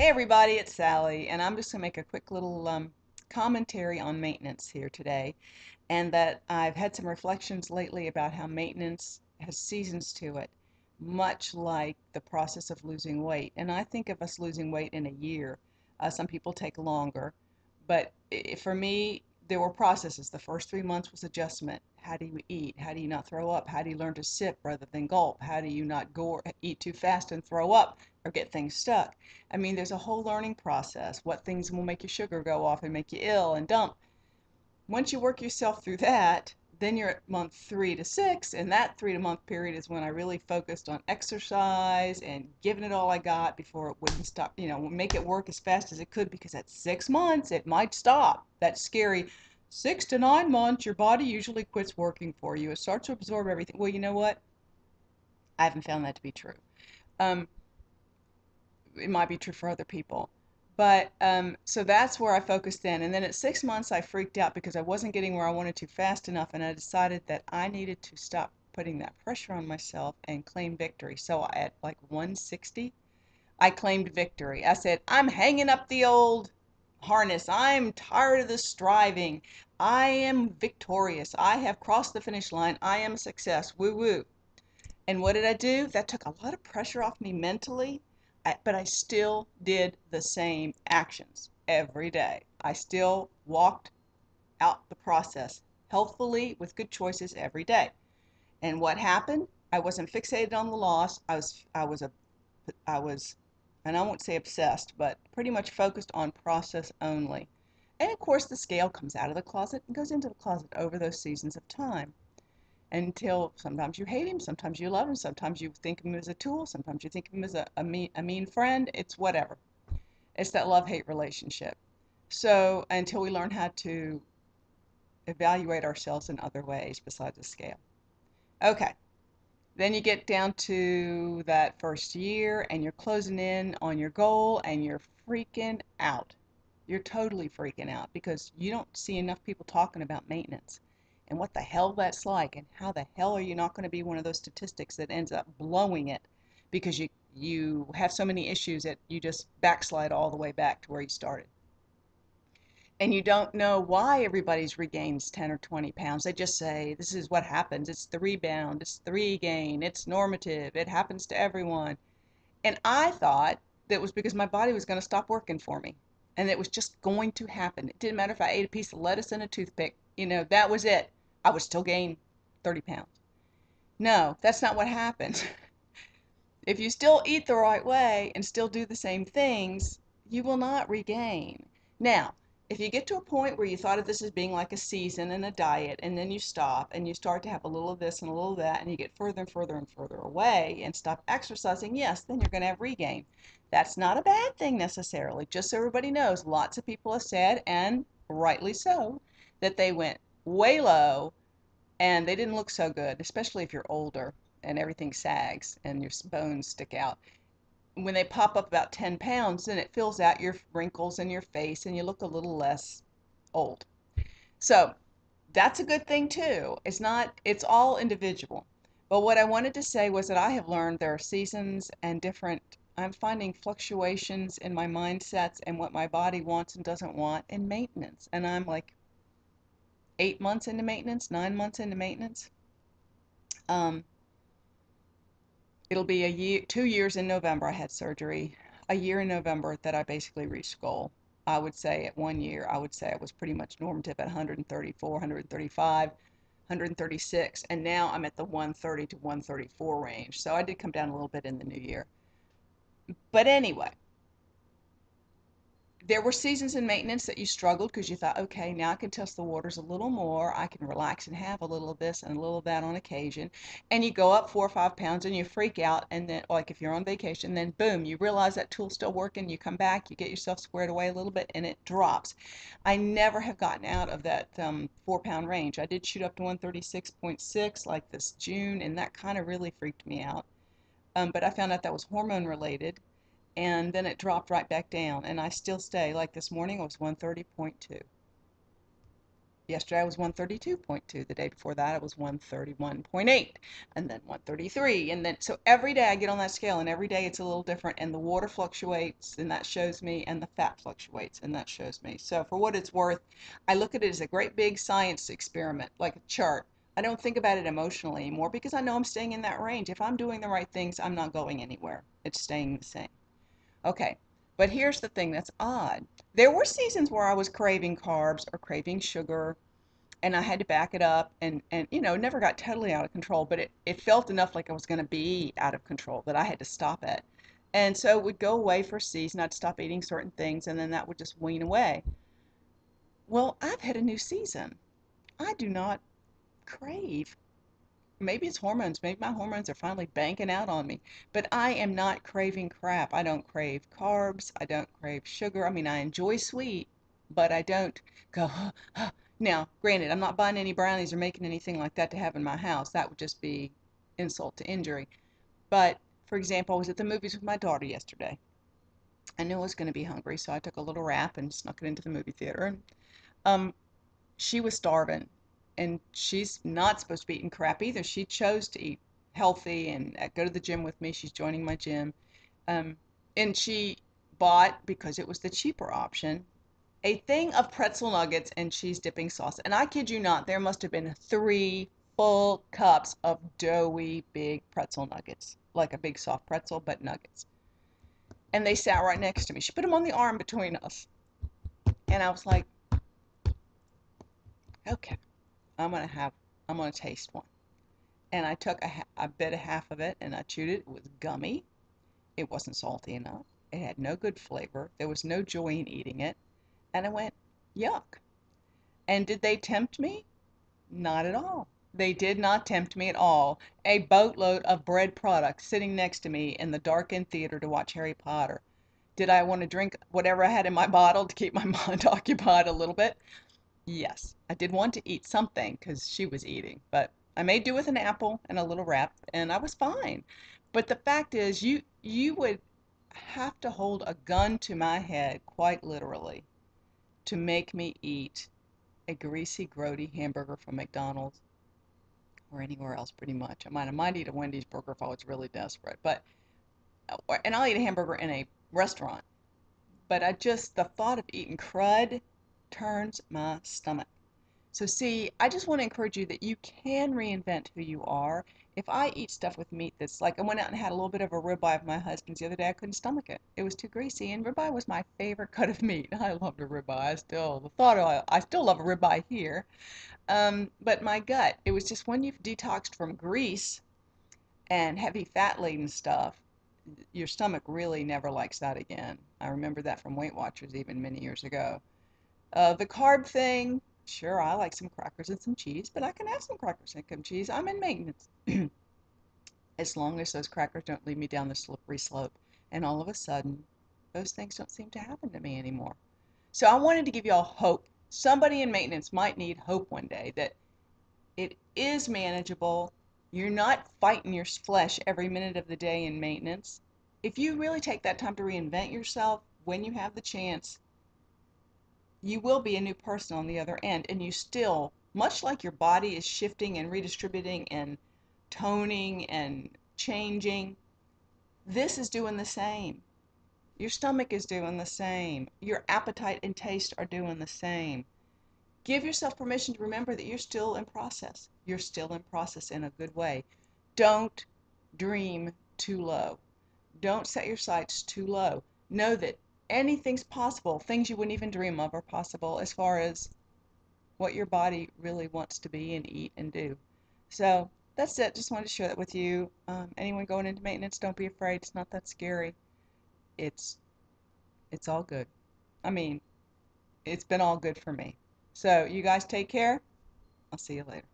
Hey everybody, it's Sally, and I'm just going to make a quick little commentary on maintenance here today. And that I've had some reflections lately about how maintenance has seasons to it, much like the process of losing weight. And I think of us losing weight in a year. Some people take longer, but for me, there were processes. The first 3 months was adjustment. How do you eat? How do you not throw up? How do you learn to sip rather than gulp? How do you not go eat too fast and throw up or get things stuck? I mean, there's a whole learning process. What things will make your sugar go off and make you ill and dump? Once you work yourself through that, then you're at month 3 to 6, and that 3 month period is when I really focused on exercise and giving it all I got before it wouldn't stop, make it work as fast as it could, because at 6 months it might stop. That's scary. 6 to 9 months, your body usually quits working for you. It starts to absorb everything. Well, you know what? I haven't found that to be true. Um, it might be true for other people. But so that's where I focused then. And then at 6 months, I freaked out because I wasn't getting where I wanted to fast enough. And I decided that I needed to stop putting that pressure on myself and claim victory. So at like 160, I claimed victory. I said, I'm hanging up the old harness. I'm tired of the striving. I am victorious. I have crossed the finish line. I am a success. Woo woo. And what did I do? That took a lot of pressure off me mentally, but I still did the same actions every day. I still walked out the process healthfully with good choices every day. And what happened? I wasn't fixated on the loss. I was, and I won't say obsessed, but pretty much focused on process only. And of course, the scale comes out of the closet and goes into the closet over those seasons of time, until sometimes you hate him, sometimes you love him, sometimes you think of him as a tool, sometimes you think of him as a mean friend. It's whatever. It's that love-hate relationship. So until we learn how to evaluate ourselves in other ways besides the scale. Okay, then you get down to that first year and you're closing in on your goal and you're freaking out. You're totally freaking out because you don't see enough people talking about maintenance and what the hell that's like, and how the hell are you not going to be one of those statistics that ends up blowing it because you have so many issues that you just backslide all the way back to where you started. And you don't know why everybody's regains 10 or 20 pounds. They just say, this is what happens. It's the rebound, it's the regain, it's normative, it happens to everyone. And I thought that it was because my body was going to stop working for me. And it was just going to happen. It didn't matter if I ate a piece of lettuce and a toothpick. That was it. I would still gain 30 pounds. No, that's not what happens. If you still eat the right way and still do the same things, you will not regain. Now, if you get to a point where you thought of this as being like a season and a diet, and then you stop and you start to have a little of this and a little of that, and you get further and further and further away and stop exercising, yes, then you're going to have regain. That's not a bad thing necessarily. Just so everybody knows, lots of people have said, and rightly so, that they went way low and they didn't look so good, especially if you're older and everything sags and your bones stick out. When they pop up about 10 pounds, then it fills out your wrinkles in your face and you look a little less old. So that's a good thing too. It's all individual. But what I wanted to say was that I have learned there are seasons and I'm finding fluctuations in my mindsets and what my body wants and doesn't want in maintenance. And I'm like 8 months into maintenance, 9 months into maintenance. Um, It'll be a year, 2 years in November. I had surgery. A year in November that I basically reached goal. I would say at 1 year, I would say I was pretty much normative at 134, 135, 136, and now I'm at the 130 to 134 range. So I did come down a little bit in the new year. But anyway, there were seasons in maintenance that you struggled because you thought, okay, now I can test the waters a little more. I can relax and have a little of this and a little of that on occasion. And you go up 4 or 5 pounds and you freak out. And then, like if you're on vacation, then boom, you realize that tool's still working. You come back, you get yourself squared away a little bit, and it drops. I never have gotten out of that 4 pound range. I did shoot up to 136.6 like this June, and that kind of really freaked me out. But I found out that was hormone related, and then it dropped right back down, and I still stay. Like this morning, it was 130.2. Yesterday I was 132.2. The day before that it was 131.8, and then 133. And then, so every day I get on that scale, and every day it's a little different, and the water fluctuates, and that shows me, and the fat fluctuates, and that shows me. So for what it's worth, I look at it as a great big science experiment, like a chart. I don't think about it emotionally anymore because I know I'm staying in that range. If I'm doing the right things, I'm not going anywhere. It's staying the same. Okay, but here's the thing that's odd. There were seasons where I was craving carbs or craving sugar, and I had to back it up, and never got totally out of control, but it felt enough like I was going to be out of control that I had to stop it. And so it would go away for a season. I'd stop eating certain things, and then that would just wane away. Well, I've had a new season. I do not crave. Maybe it's hormones. Maybe my hormones are finally banking out on me. But I am not craving crap. I don't crave carbs. I don't crave sugar. I mean, I enjoy sweet, but I don't go, huh, huh. Now, granted, I'm not buying any brownies or making anything like that to have in my house. That would just be insult to injury. But, for example, I was at the movies with my daughter yesterday. I knew I was going to be hungry, so I took a little wrap and snuck it into the movie theater. And um, she was starving, and she's not supposed to be eating crap either. She chose to eat healthy and go to the gym with me. She's joining my gym. Um, and she bought, because it was the cheaper option, a thing of pretzel nuggets and cheese dipping sauce. And I kid you not, there must have been 3 full cups of doughy big pretzel nuggets, like a big soft pretzel, but nuggets. And they sat right next to me. She put them on the arm between us. And I was like, okay, I'm gonna have, I'm gonna taste one. And I took a bit of half of it and I chewed it. It was gummy. It wasn't salty enough. It had no good flavor. There was no joy in eating it. And I went, yuck. And did they tempt me? Not at all. They did not tempt me at all. A boatload of bread products sitting next to me in the darkened theater to watch Harry Potter. Did I want to drink whatever I had in my bottle to keep my mind occupied a little bit? Yes, I did want to eat something because she was eating, but I made do with an apple and a little wrap, and I was fine. But the fact is, you would have to hold a gun to my head, quite literally, to make me eat a greasy, grody hamburger from McDonald's or anywhere else, pretty much. I might eat a Wendy's burger if I was really desperate, but and I'll eat a hamburger in a restaurant. But the thought of eating crud turns my stomach. So see, I just want to encourage you that you can reinvent who you are. If I eat stuff with meat that's like, I went out and had a little bit of a ribeye of my husband's the other day, I couldn't stomach it. It was too greasy, and ribeye was my favorite cut of meat. I loved a ribeye. I still love a ribeye here. But my gut, it was just when you've detoxed from grease and heavy fat-laden stuff, your stomach really never likes that again. I remember that from Weight Watchers even many years ago. The carb thing, sure, I like some crackers and some cheese, but I can have some crackers and some cheese. I'm in maintenance. As long as those crackers don't lead me down the slippery slope. And all of a sudden, those things don't seem to happen to me anymore. So I wanted to give you all hope. Somebody in maintenance might need hope one day that it is manageable. You're not fighting your flesh every minute of the day in maintenance. If you really take that time to reinvent yourself when you have the chance, you will be a new person on the other end, and you still, much like your body is shifting and redistributing and toning and changing, this is doing the same. Your stomach is doing the same. Your appetite and taste are doing the same. Give yourself permission to remember that you're still in process. You're still in process in a good way. Don't dream too low. Don't set your sights too low. Know that anything's possible. Things you wouldn't even dream of are possible as far as what your body really wants to be and eat and do. So that's it. Just wanted to share that with you. Anyone going into maintenance, don't be afraid. It's not that scary. It's it's all good. I mean, it's been all good for me. So you guys take care. I'll see you later.